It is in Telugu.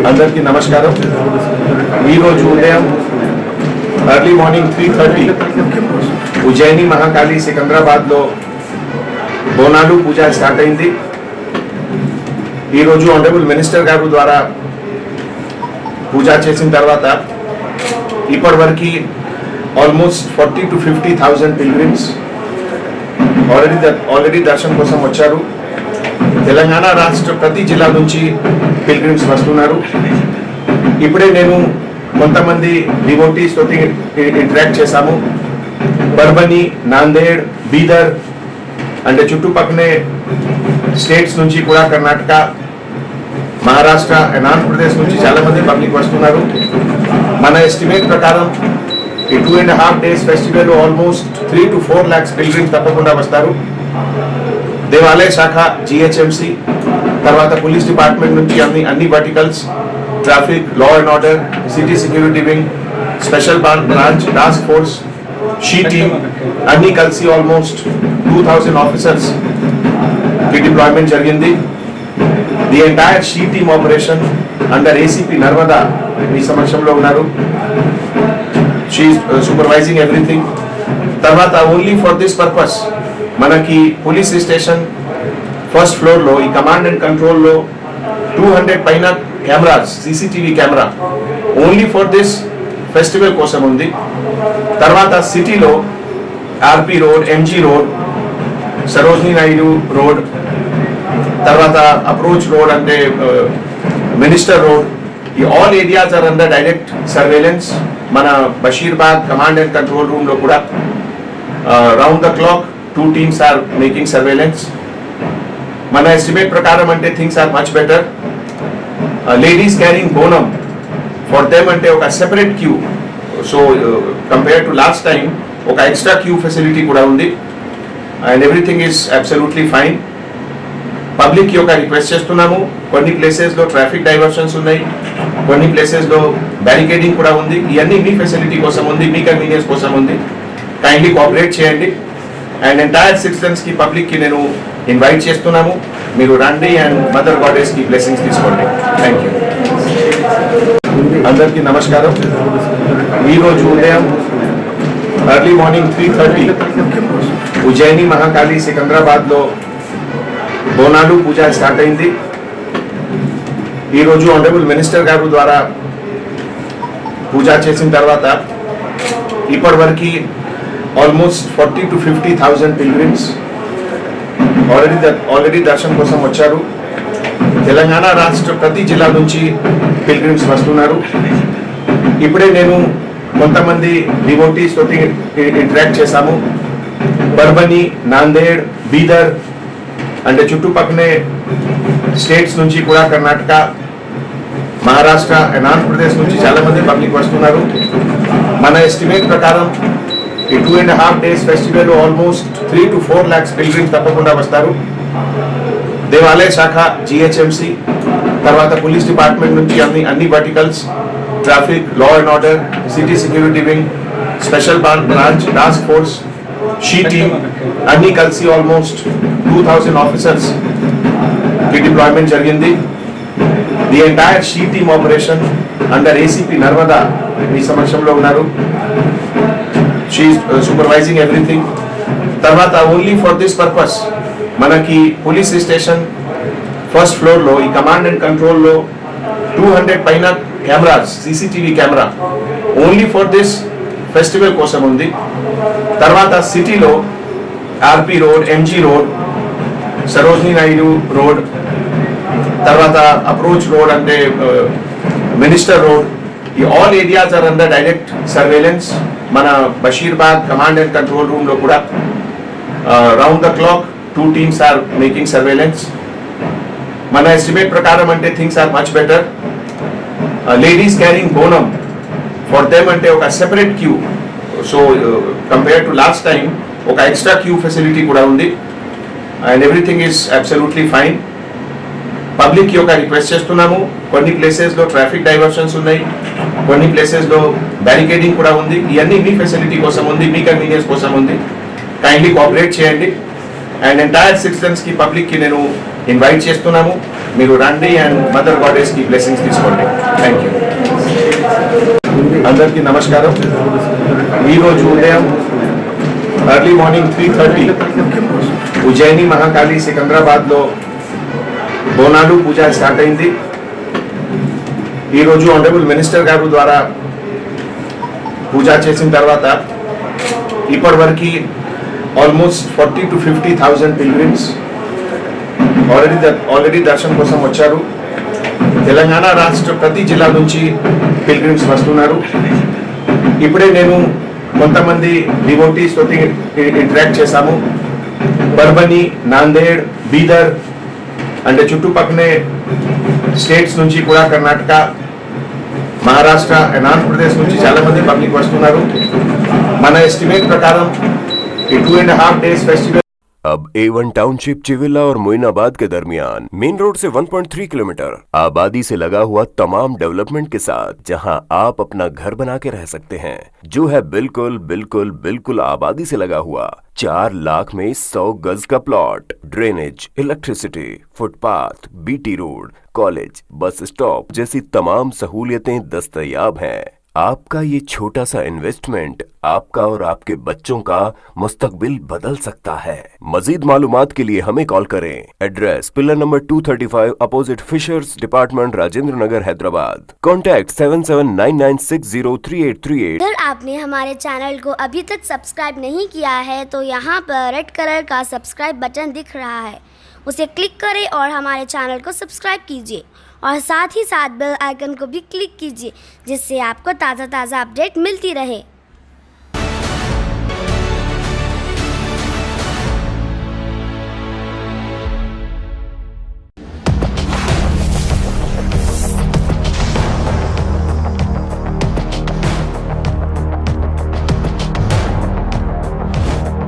అందరికీ నమస్కారం. ఈరోజు ఉదయం ఎర్లీ మార్నింగ్ 3:30 ఉజ్జయిని మహాకాళి సికింద్రాబాద్లో బోనాలు పూజ స్టార్ట్ అయింది. ఈరోజు ఆనరబుల్ మినిస్టర్ గారు ద్వారా పూజ చేసిన తర్వాత ఇప్పటివరకు ఆల్మోస్ట్ 40 to 50,000 పిల్గ్రిమ్స్ ఆల్రెడీ దర్శనం కోసం వచ్చారు. తెలంగాణ రాష్ట్ర ప్రతి జిల్లా నుంచి పిల్గ్రిమ్స్ వస్తున్నారు. ఇప్పుడే నేను కొంతమంది డివోటీస్ తోటి ఇంటరాక్ట్ చేశాము. పర్బని, నాందేడ్, బీదర్ అంటే చుట్టుపక్కనే స్టేట్స్ నుంచి కూడా కర్ణాటక, మహారాష్ట్ర అండ్ ఆంధ్రప్రదేశ్ నుంచి చాలా మంది పబ్లిక్ వస్తున్నారు. మన ఎస్టిమేట్ ప్రకారం ఈ 2.5 days festival almost 3 to 4 lakhs pilgrims తప్పకుండా వస్తారు. దేవాలయ శాఖ, జిహెచ్ఎంసి, తర్వాత పోలీస్ డిపార్ట్మెంట్ నుంచి అన్ని verticals, traffic, law and order, city security wing, special branch, task force, she team అన్ని కలిసి ఆల్మోస్ట్ 2,000 ఆఫీసర్స్ కి డిప్లాయ్మెంట్ జరిగింది. The entire she team operation under ACP Narmada మీ సమక్షంలో ఉన్నారు. She supervising everything. తర్వాత ఓన్లీ ఫర్ దిస్ పర్పస్ మనకి పోలీస్ స్టేషన్ ఫస్ట్ ఫ్లోర్లో ఈ కమాండ్ అండ్ కంట్రోల్లో 200 పైన cameras, CCTV camera only for this festival కోసం ఉంది. తర్వాత సిటీలో RP road, MG road, Sarojini Naidu road, తర్వాత అప్రోచ్ రోడ్ అంటే మినిస్టర్ రోడ్, ఈ all areas are under direct surveillance. మన బషీర్బాగ్ కమాండ్ అండ్ కంట్రోల్ రూమ్లో కూడా round the clock 2 teams are making surveillance. మన ఎస్టిమేట్ ప్రకారం అంటే things are much better. Ladies carrying bonam for them అంటే ఒక separate queue. So compare to last time ఒక ఎక్స్ట్రా క్యూ ఫెసిలిటీ కూడా ఉంది. And everything is absolutely fine. Public యొక్క రిక్వెస్ట్ చేస్తున్నాము, కొన్ని ప్లేసెస్లో ట్రాఫిక్ డైవర్షన్స్ ఉన్నాయి, కొన్ని ప్లేసెస్లో బ్యారికేడింగ్ కూడా ఉంది. ఇవన్నీ మీ ఫెసిలిటీ కోసం ఉంది, మీ కన్వీనియన్స్ కోసం ఉంది. కైండ్లీ కోఆపరేట్ చేయండి. అండ్ ఎంటైర్ సిటిజన్స్ కి, పబ్లిక్ కి నేను ఇన్వైట్ చేస్తున్నాము, మీరు రండి అండ్ మదర్ గాడెస్ కి బ్లెస్సింగ్స్ తీసుకోండి. Thank you. అందరికీ నమస్కారం. ఈరోజు ఉదయం ఎర్లీ మార్నింగ్ 3:30 ఉజ్జయిని మహాకాళి సికింద్రాబాద్లో బోనాలు పూజ స్టార్ట్ అయింది. ఈరోజు ఆనరబుల్ మినిస్టర్ గారు ద్వారా పూజ చేసిన తర్వాత ఇప్పటివరకు ఆల్మోస్ట్ 40 to 50,000 పిల్గ్రిమ్స్ ఆల్రెడీ దర్శనం కోసం వచ్చారు. తెలంగాణ రాష్ట్ర ప్రతి జిల్లా నుంచి పిల్గ్రిమ్స్ వస్తున్నారు. ఇప్పుడే నేను కొంతమంది డివోటీస్ తోటి ఇంటరాక్ట్ చేశాము. పర్బని, నాందేడ్, బీదర్ అంటే చుట్టుపక్కనే స్టేట్స్ నుంచి కూడా కర్ణాటక, మహారాష్ట్ర అండ్ ఆంధ్రప్రదేశ్ నుంచి చాలా మంది పబ్లిక్ వస్తున్నారు. మన ఎస్టిమేట్ ప్రకారం ఈ 2.5 days festival almost 3 to 4 lakhs pilgrims తప్పకుండా వస్తారు. దేవాలయ శాఖ, జిహెచ్ఎంసి, తర్వాత పోలీస్ డిపార్ట్మెంట్ నుంచి అన్ని verticals, traffic, law and order, city security wing, special branch, task force, she team అన్ని కలిసి ఆల్మోస్ట్ 2,000 ఆఫీసర్స్ కి డిప్లాయ్మెంట్ జరిగింది. The entire she team operation under ACP Narmada మీ సమక్షంలో ఉన్నారు. She supervising everything. తర్వాత ఓన్లీ ఫర్ దిస్ పర్పస్ మనకి పోలీస్ స్టేషన్ ఫస్ట్ ఫ్లోర్లో ఈ కమాండ్ అండ్ కంట్రోల్లో 200 పైన cameras, CCTV camera only for this festival కోసం ఉంది. తర్వాత సిటీలో RP road, MG road, Sarojini Naidu road, తర్వాత అప్రోచ్ రోడ్ అంటే మినిస్టర్ రోడ్, ఈ all areas are under direct surveillance. మన బషీర్బాగ్ కమాండ్ అండ్ కంట్రోల్ రూమ్లో కూడా round the clock 2 teams are making surveillance. మన ఎస్టిమేట్ ప్రకారం అంటే things are much better. Ladies carrying bonam for them అంటే ఒక separate queue. So compare to last time ఒక ఎక్స్ట్రా క్యూ ఫెసిలిటీ కూడా ఉంది. And everything is absolutely fine. Public యొక్క రిక్వెస్ట్ చేస్తున్నాము, కొన్ని ప్లేసెస్లో ట్రాఫిక్ డైవర్షన్స్ ఉన్నాయి, కొన్ని ప్లేసెస్లో బ్యారికేడింగ్ కూడా ఉంది. ఇవన్నీ మీ ఫెసిలిటీ కోసం ఉంది, మీ కన్వీనియన్స్ కోసం ఉంది. కైండ్లీ కోఆపరేట్ చేయండి. అండ్ ఎంటైర్ సిటిజన్స్ కి, పబ్లిక్ కి నేను ఇన్వైట్ చేస్తున్నాము. మీరు రండి అండ్ మదర్ గాడెస్ కి బ్లెస్సింగ్స్ తీసుకోండి. Thank you. అందరికీ నమస్కారం. ఈరోజు ఉదయం ఎర్లీ మార్నింగ్ 3:30 ఉజ్జయిని మహాకాళి సికింద్రాబాద్లో బోనాలు పూజ స్టార్ట్ అయింది. ఈరోజు ఆనరబుల్ మినిస్టర్ గారు ద్వారా పూజ చేసిన తర్వాత ఇప్పటివరకు ఆల్మోస్ట్ 40 to 50,000 పిల్గ్రిమ్స్ ఆల్రెడీ దర్శనం కోసం వచ్చారు. తెలంగాణ రాష్ట్ర ప్రతి జిల్లా నుంచి పిల్గ్రిమ్స్ వస్తున్నారు. ఇప్పుడే నేను కొంతమంది డివోటీస్ తోటి ఇంటరాక్ట్ చేశాము. పర్బని, నాందేడ్, బీదర్ అంటే చుట్టుపక్కనే స్టేట్స్ నుంచి కూడా కర్ణాటక, మహారాష్ట్ర అండ్ ఆంధ్రప్రదేశ్ నుంచి చాలా మంది పబ్లిక్ వస్తున్నారు. మన ఎస్టిమేట్ ప్రకారం ఈ 2.5 days फेस्टिवल अब A1 टाउनशिप चिविला और मोइनाबाद के दरमियान मेन रोड से 1.3 किलोमीटर आबादी से लगा हुआ तमाम डेवलपमेंट के साथ जहां आप अपना घर बना के रह सकते हैं, जो है बिल्कुल बिल्कुल बिल्कुल आबादी से लगा हुआ 4 लाख में 100 गज का plot, drainage, electricity, footpath, BT road, college, bus stop जैसी तमाम सहूलियतें दस्तयाब हैं। आपका ये छोटा सा इन्वेस्टमेंट आपका और आपके बच्चों का मुस्तकबिल बदल सकता है। मजीद मालूमात के लिए हमें कॉल करें। Address pillar number 235 opposite fishers department, Rajendra Nagar, Hyderabad. Contact 7799603838। अगर आपने हमारे चैनल को अभी तक सब्सक्राइब नहीं किया है तो यहाँ पर रेड कलर का सब्सक्राइब बटन दिख रहा है, उसे क्लिक करें और हमारे चैनल को सब्सक्राइब कीजिए और साथ ही साथ बेल आइकन को भी क्लिक कीजिए, जिससे आपको ताज़ा अपडेट मिलती रहे।